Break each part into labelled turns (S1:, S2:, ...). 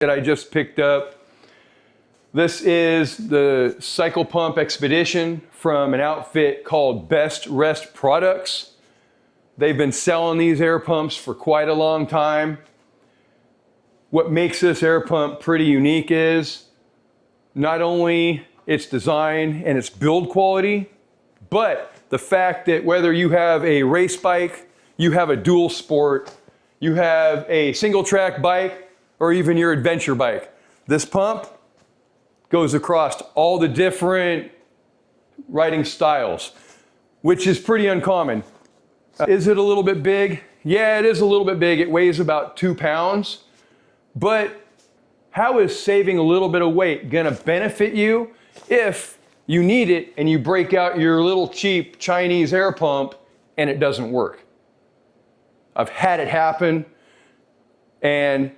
S1: that I just picked up. This is the Cyclepump Expedition from an outfit called BestRest Products. They've been selling these air pumps for quite a long time. What makes this air pump pretty unique is not only its design and its build quality, but the fact that whether you have a race bike, you have a dual sport, you have a single track bike, or even your adventure bike, this pump goes across all the different riding styles, which is pretty uncommon. Is it a little bit big? Yeah, it is a little bit big. It weighs about 2 pounds. But how is saving a little bit of weight gonna benefit you if you need it and you break out your little cheap Chinese air pump and it doesn't work? I've had it happen and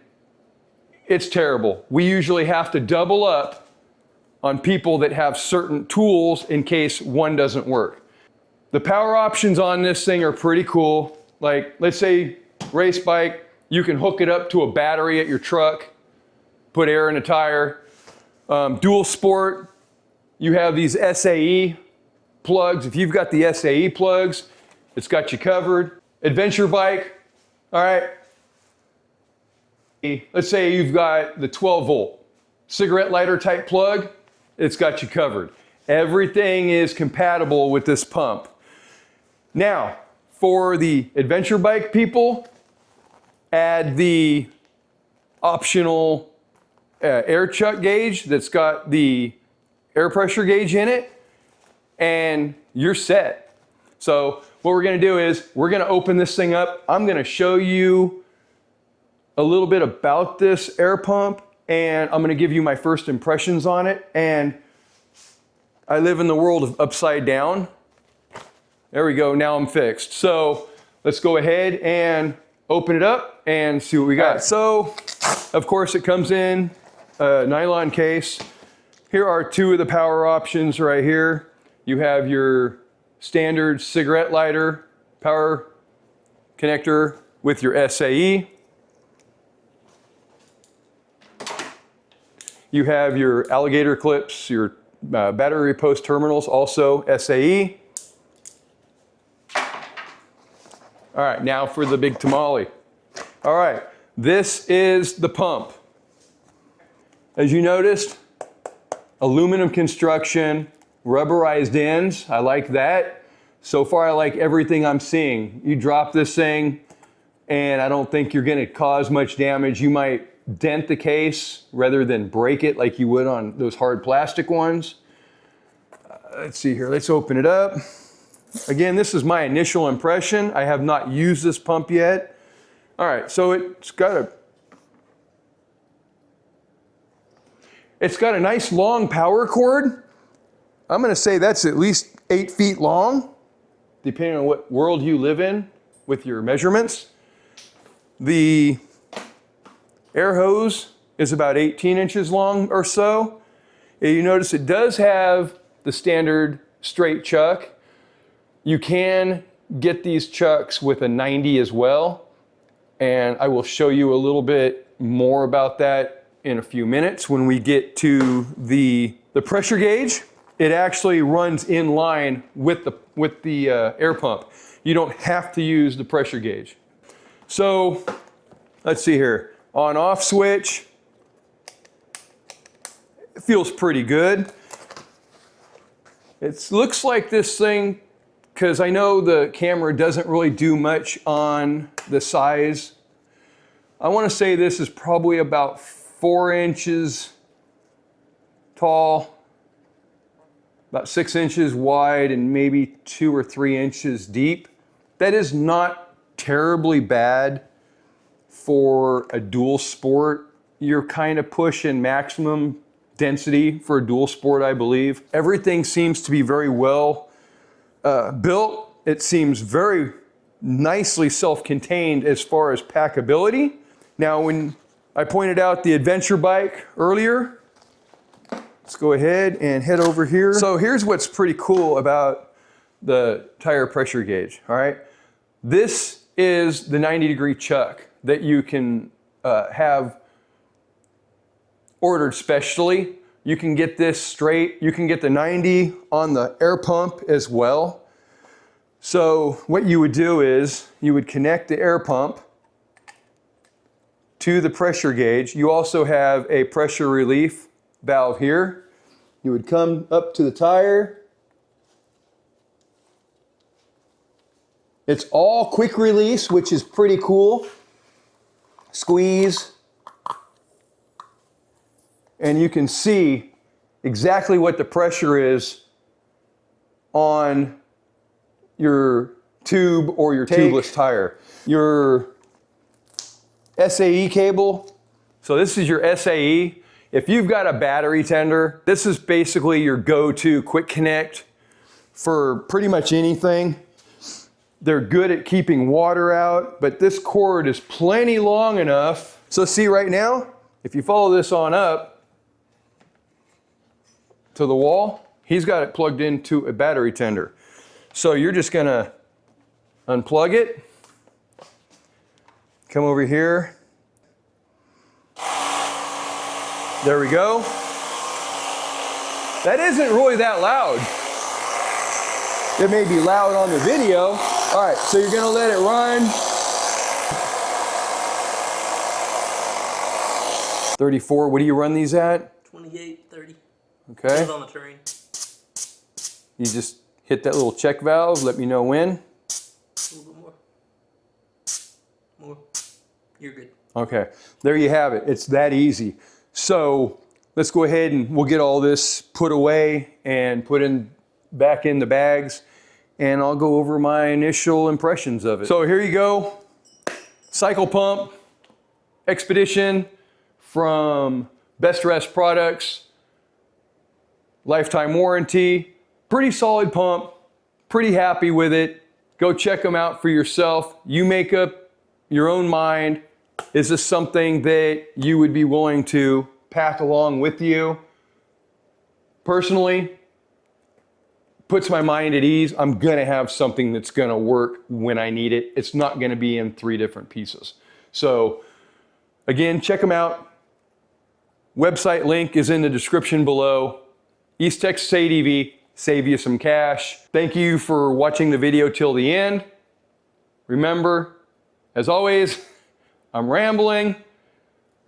S1: it's terrible. We usually have to double up on people that have certain tools in case one doesn't work. The power options on this thing are pretty cool. Like, let's say race bike, you can hook it up to a battery at your truck, put air in a tire. Dual sport, you have these SAE plugs. If you've got the SAE plugs, it's got you covered. Adventure bike, all right. Let's say you've got the 12 volt cigarette lighter type plug, it's got you covered. Everything is compatible with this pump. Now, for the adventure bike people, add the optional air chuck gauge that's got the air pressure gauge in it, and you're set. So what we're gonna do is we're gonna open this thing up. I'm gonna show you a little bit about this air pump, and I'm gonna give you my first impressions on it. And I live in the world of upside down. There we go, now I'm fixed. So let's go ahead and open it up and see what we got. So, of course, it comes in a nylon case. Here are two of the power options right here. You have your standard cigarette lighter power connector with your SAE. You have your alligator clips, your battery post terminals, also SAE. All right, now for the big tamale. All right, this is the pump. As you noticed, aluminum construction, rubberized ends. I like that. So far, I like everything I'm seeing. You drop this thing, and I don't think you're gonna cause much damage. You might dent the case rather than break it like you would on those hard plastic ones. Let's see here, let's open it up. Again, this is my initial impression. I have not used this pump yet. All right, so it's got a nice long power cord. I'm gonna say that's at least 8 feet long, depending on what world you live in with your measurements. The air hose is about 18 inches long or so. You notice it does have the standard straight chuck. You can get these chucks with a 90 as well, and I will show you a little bit more about that in a few minutes when we get to the pressure gauge. It actually runs in line with the air pump. You don't have to use the pressure gauge. So let's see here, on-off switch. It feels pretty good. It looks like this thing, because I know the camera doesn't really do much on the size. I want to say this is probably about 4 inches tall, about 6 inches wide, and maybe 2 or 3 inches deep. That is not terribly bad for a dual sport. You're kind of pushing maximum density for a dual sport, I believe. Everything seems to be very well built. It seems very nicely self-contained as far as packability. Now, when I pointed out the adventure bike earlier, let's go ahead and head over here. So here's what's pretty cool about the tire pressure gauge, all right? This is the 90-degree chuck that you can have ordered specially. You can get this straight. You can get the 90 on the air pump as well. So what you would do is you would connect the air pump to the pressure gauge. You also have a pressure relief valve here. You would come up to the tire. It's all quick release, which is pretty cool. Squeeze. And you can see exactly what the pressure is on your tube or your tubeless tire. Your SAE cable. So this is your SAE. If you've got a battery tender, this is basically your go-to quick connect for pretty much anything. They're good at keeping water out, but this cord is plenty long enough. So see right now, if you follow this on up to the wall, he's got it plugged into a battery tender. So you're just gonna unplug it, come over here. There we go. That isn't really that loud. It may be loud on the video. All right, so you're gonna let it run. 34, what do you run these at?
S2: 28, 30.
S1: Okay.
S2: Depends on the terrain.
S1: You just hit that little check valve, let me know when.
S2: A little bit more. More. You're good.
S1: Okay, there you have it. It's that easy. So let's go ahead and we'll get all this put away and put back in the bags, and I'll go over my initial impressions of it. So here you go. Cyclepump Expedition from BestRest Products. Lifetime warranty. Pretty solid pump. Pretty happy with it. Go check them out for yourself. You make up your own mind. Is this something that you would be willing to pack along with you? Personally, puts my mind at ease. I'm gonna have something that's gonna work when I need it. It's not gonna be in 3 different pieces. So again, check them out. Website link is in the description below. East Texas ADV, save you some cash. Thank you for watching the video till the end. Remember, as always, I'm rambling.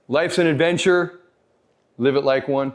S1: Life's an adventure. Live it like one.